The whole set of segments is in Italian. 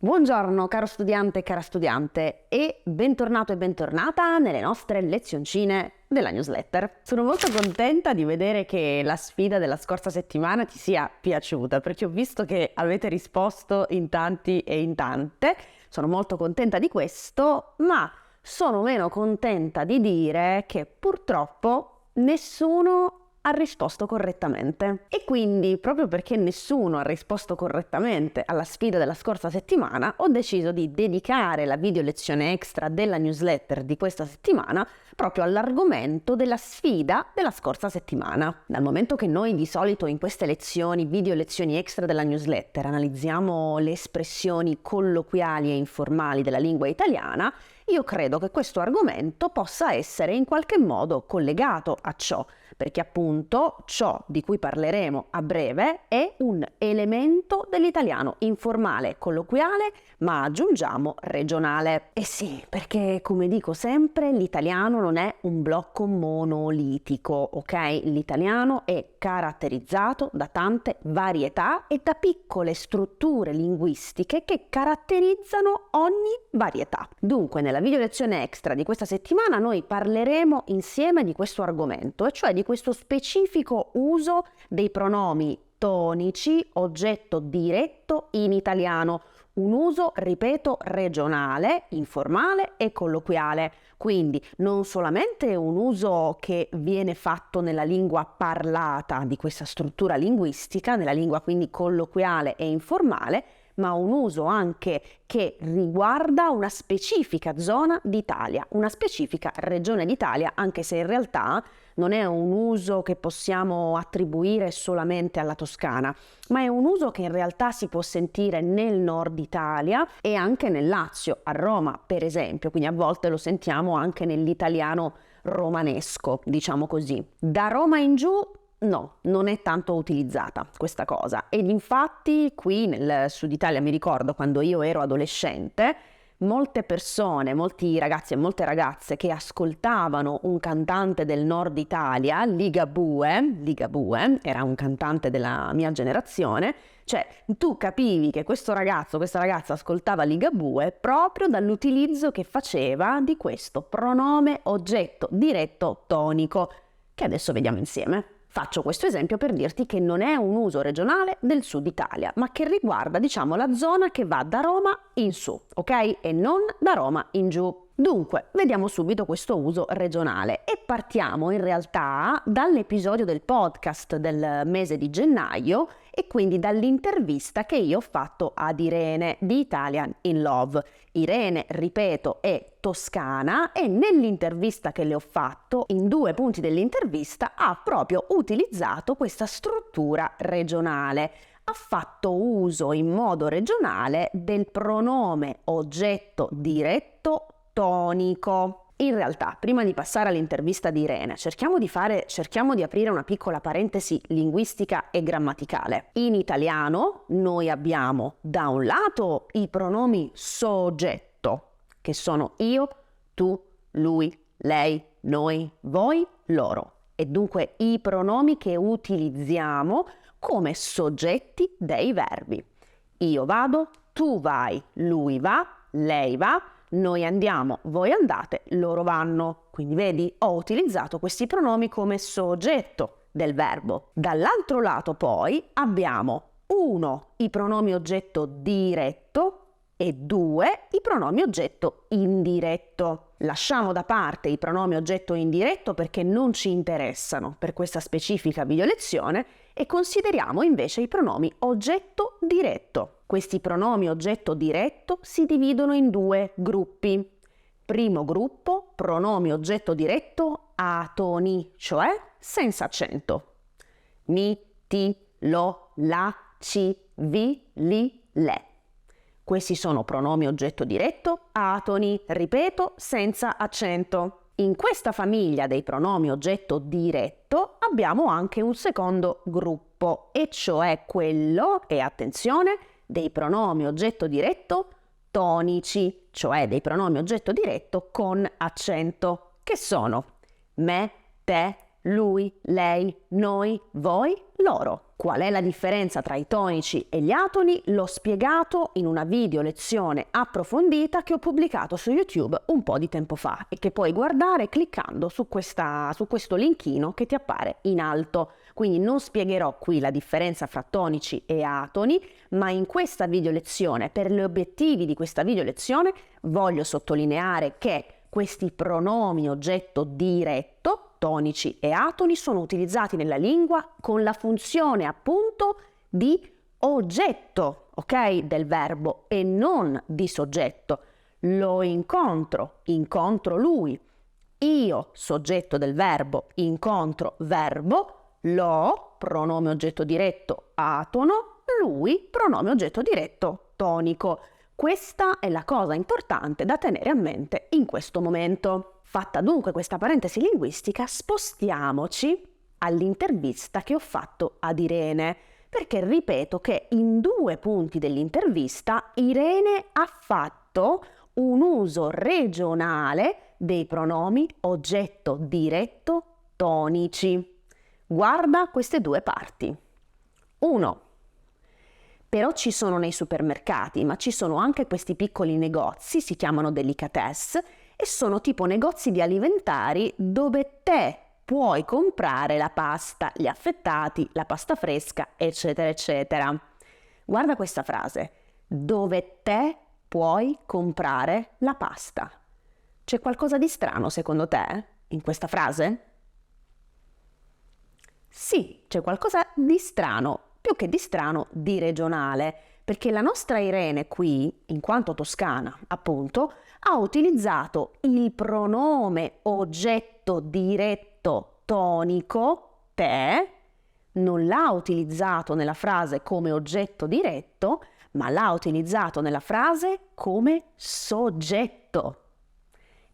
Buongiorno caro studente e cara studiante e bentornato e bentornata nelle nostre lezioncine della newsletter. Sono molto contenta di vedere che la sfida della scorsa settimana ti sia piaciuta, perché ho visto che avete risposto in tanti e in tante. Sono molto contenta di questo, ma sono meno contenta di dire che purtroppo nessuno ha risposto correttamente. E quindi, proprio perché nessuno ha risposto correttamente alla sfida della scorsa settimana, ho deciso di dedicare la video lezione extra della newsletter di questa settimana proprio all'argomento della sfida della scorsa settimana. Dal momento che noi di solito in queste lezioni, video lezioni extra della newsletter, analizziamo le espressioni colloquiali e informali della lingua italiana, io credo che questo argomento possa essere in qualche modo collegato a ciò, perché appunto ciò di cui parleremo a breve è un elemento dell'italiano informale, colloquiale, ma aggiungiamo regionale. E sì, perché come dico sempre, l'italiano non è un blocco monolitico, ok? L'italiano è caratterizzato da tante varietà e da piccole strutture linguistiche che caratterizzano ogni varietà. Dunque, nella video lezione extra di questa settimana noi parleremo insieme di questo argomento, e cioè di questo specifico uso dei pronomi tonici, oggetto diretto in italiano. Un uso, ripeto, regionale, informale e colloquiale. Quindi non solamente un uso che viene fatto nella lingua parlata di questa struttura linguistica, nella lingua quindi colloquiale e informale, ma un uso anche che riguarda una specifica zona d'Italia, una specifica regione d'Italia, anche se in realtà non è un uso che possiamo attribuire solamente alla Toscana, ma è un uso che in realtà si può sentire nel nord Italia e anche nel Lazio, a Roma per esempio, quindi a volte lo sentiamo anche nell'italiano romanesco, diciamo così. Da Roma in giù no, non è tanto utilizzata questa cosa, ed infatti qui nel Sud Italia mi ricordo quando io ero adolescente, molte persone, molti ragazzi e molte ragazze che ascoltavano un cantante del nord Italia, Ligabue era un cantante della mia generazione, cioè tu capivi che questo ragazzo, questa ragazza ascoltava Ligabue proprio dall'utilizzo che faceva di questo pronome oggetto diretto tonico, che adesso vediamo insieme. Faccio questo esempio per dirti che non è un uso regionale del Sud Italia, ma che riguarda, diciamo, la zona che va da Roma in su, ok? E non da Roma in giù. Dunque, vediamo subito questo uso regionale e partiamo in realtà dall'episodio del podcast del mese di gennaio e quindi dall'intervista che io ho fatto ad Irene di Italian in Love. Irene, ripeto, è toscana e nell'intervista che le ho fatto, in 2 punti dell'intervista, ha proprio utilizzato questa struttura regionale. Ha fatto uso in modo regionale del pronome oggetto diretto tonico. In realtà, prima di passare all'intervista di Irene, cerchiamo di aprire una piccola parentesi linguistica e grammaticale. In italiano noi abbiamo da un lato i pronomi soggetto, che sono io, tu, lui, lei, noi, voi, loro, e dunque i pronomi che utilizziamo come soggetti dei verbi. Io vado, tu vai, lui va, lei va, noi andiamo, voi andate, loro vanno. Quindi vedi, ho utilizzato questi pronomi come soggetto del verbo. Dall'altro lato poi abbiamo 1 i pronomi oggetto diretto e 2 i pronomi oggetto indiretto. Lasciamo da parte i pronomi oggetto indiretto perché non ci interessano per questa specifica video lezione e consideriamo invece i pronomi oggetto diretto. Questi pronomi oggetto diretto si dividono in 2 gruppi. Primo gruppo, pronomi oggetto diretto atoni, cioè senza accento. Mi, ti, lo, la, ci, vi, li, le. Questi sono pronomi oggetto diretto atoni, ripeto, senza accento. In questa famiglia dei pronomi oggetto diretto abbiamo anche un secondo gruppo, e cioè quello, e attenzione, dei pronomi oggetto diretto tonici, cioè dei pronomi oggetto diretto con accento, che sono me, te, lui, lei, noi, voi, loro. Qual è la differenza tra i tonici e gli atoni? L'ho spiegato in una video lezione approfondita che ho pubblicato su YouTube un po' di tempo fa e che puoi guardare cliccando su questo linkino che ti appare in alto. Quindi non spiegherò qui la differenza fra tonici e atoni, ma in questa video lezione, per gli obiettivi di questa video lezione, voglio sottolineare che questi pronomi oggetto diretto, tonici e atoni, sono utilizzati nella lingua con la funzione appunto di oggetto, ok? Del verbo e non di soggetto. Lo incontro, incontro lui. Io, soggetto del verbo, incontro verbo. Lo, pronome oggetto diretto, atono. Lui, pronome oggetto diretto, tonico. Questa è la cosa importante da tenere a mente in questo momento. Fatta dunque questa parentesi linguistica, spostiamoci all'intervista che ho fatto ad Irene, perché ripeto che in 2 punti dell'intervista Irene ha fatto un uso regionale dei pronomi oggetto diretto tonici. Guarda queste 2 parti. 1. Però ci sono nei supermercati, ma ci sono anche questi piccoli negozi, si chiamano délicatesse, e sono tipo negozi di alimentari dove te puoi comprare la pasta, gli affettati, la pasta fresca, eccetera, eccetera. Guarda questa frase, dove te puoi comprare la pasta. C'è qualcosa di strano secondo te in questa frase? Sì, c'è qualcosa di strano, più che di strano, di regionale, perché la nostra Irene qui, in quanto toscana, appunto, ha utilizzato il pronome oggetto diretto tonico, te, non l'ha utilizzato nella frase come oggetto diretto, ma l'ha utilizzato nella frase come soggetto.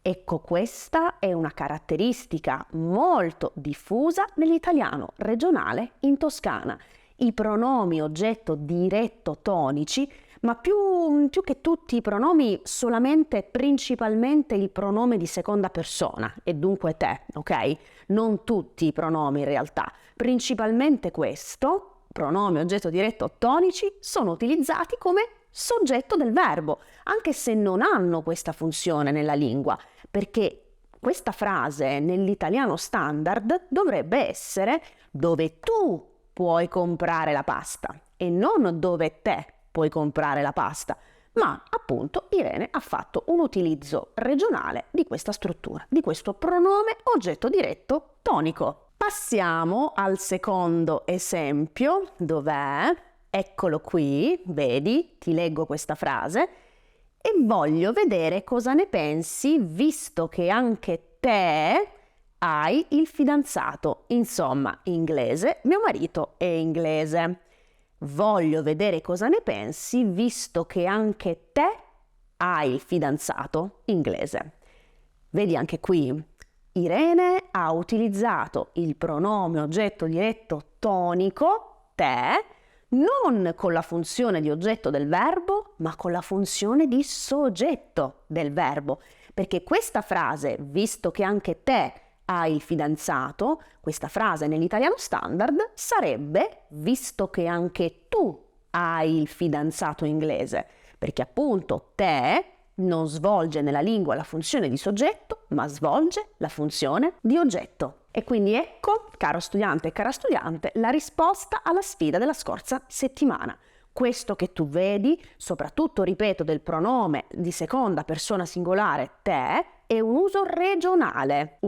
Ecco, questa è una caratteristica molto diffusa nell'italiano regionale in Toscana. I pronomi oggetto diretto tonici, ma più che tutti i pronomi, solamente principalmente il pronome di seconda persona, e dunque te, ok? Non tutti i pronomi in realtà, principalmente questo, pronomi oggetto diretto tonici, sono utilizzati come soggetto del verbo, anche se non hanno questa funzione nella lingua, perché questa frase nell'italiano standard dovrebbe essere dove tu puoi comprare la pasta e non dove te puoi comprare la pasta, ma appunto Irene ha fatto un utilizzo regionale di questa struttura, di questo pronome oggetto diretto tonico. Passiamo al secondo esempio, dov'è? Eccolo qui, vedi, ti leggo questa frase e voglio vedere cosa ne pensi, visto che anche te hai il fidanzato, insomma, inglese, mio marito è inglese. Voglio vedere cosa ne pensi, visto che anche te hai il fidanzato inglese. Vedi anche qui, Irene ha utilizzato il pronome oggetto diretto tonico, te, non con la funzione di oggetto del verbo, ma con la funzione di soggetto del verbo. Perché questa frase, visto che anche te hai il fidanzato, questa frase nell'italiano standard sarebbe visto che anche tu hai il fidanzato inglese, perché appunto te non svolge nella lingua la funzione di soggetto, ma svolge la funzione di oggetto. E quindi ecco, caro studente e cara studiante, la risposta alla sfida della scorsa settimana. Questo che tu vedi, soprattutto, ripeto, del pronome di seconda persona singolare te, è un uso regionale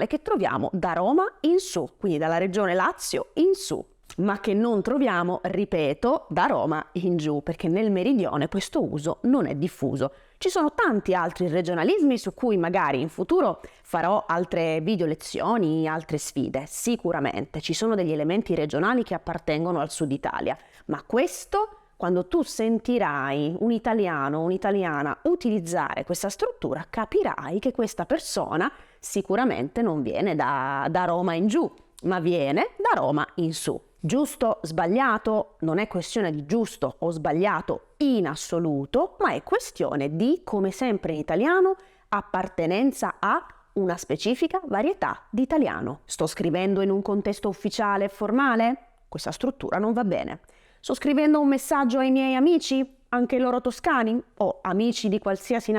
che troviamo da Roma in su, quindi dalla regione Lazio in su, ma che non troviamo, ripeto, da Roma in giù, perché nel meridione questo uso non è diffuso. Ci sono tanti altri regionalismi su cui magari in futuro farò altre video lezioni, altre sfide, sicuramente. Ci sono degli elementi regionali che appartengono al Sud Italia, ma questo, quando tu sentirai un italiano o un'italiana utilizzare questa struttura, capirai che questa persona sicuramente non viene da Roma in giù, ma viene da Roma in su. Giusto, sbagliato, non è questione di giusto o sbagliato in assoluto, ma è questione di, come sempre in italiano, appartenenza a una specifica varietà di italiano. Sto scrivendo in un contesto ufficiale e formale? Questa struttura non va bene. Sto scrivendo un messaggio ai miei amici, anche loro toscani, o amici di qualsiasi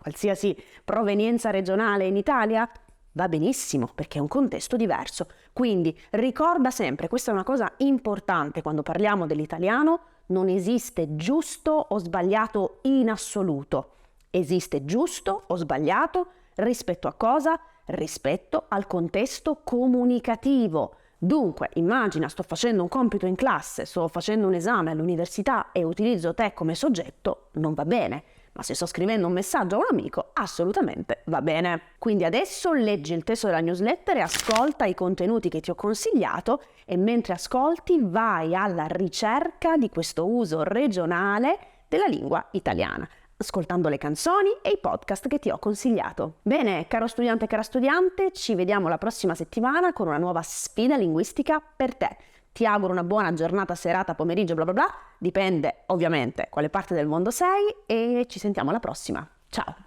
qualsiasi provenienza regionale in Italia? Va benissimo, perché è un contesto diverso. Quindi ricorda sempre, questa è una cosa importante quando parliamo dell'italiano, non esiste giusto o sbagliato in assoluto. Esiste giusto o sbagliato rispetto a cosa? Rispetto al contesto comunicativo. Dunque, immagina, sto facendo un compito in classe, sto facendo un esame all'università e utilizzo te come soggetto, non va bene. Ma se sto scrivendo un messaggio a un amico, assolutamente va bene. Quindi adesso leggi il testo della newsletter e ascolta i contenuti che ti ho consigliato e mentre ascolti vai alla ricerca di questo uso regionale della lingua italiana, ascoltando le canzoni e i podcast che ti ho consigliato. Bene, caro studente e cara studiante, ci vediamo la prossima settimana con una nuova sfida linguistica per te. Ti auguro una buona giornata, serata, pomeriggio, bla bla bla, dipende ovviamente quale parte del mondo sei e ci sentiamo alla prossima. Ciao!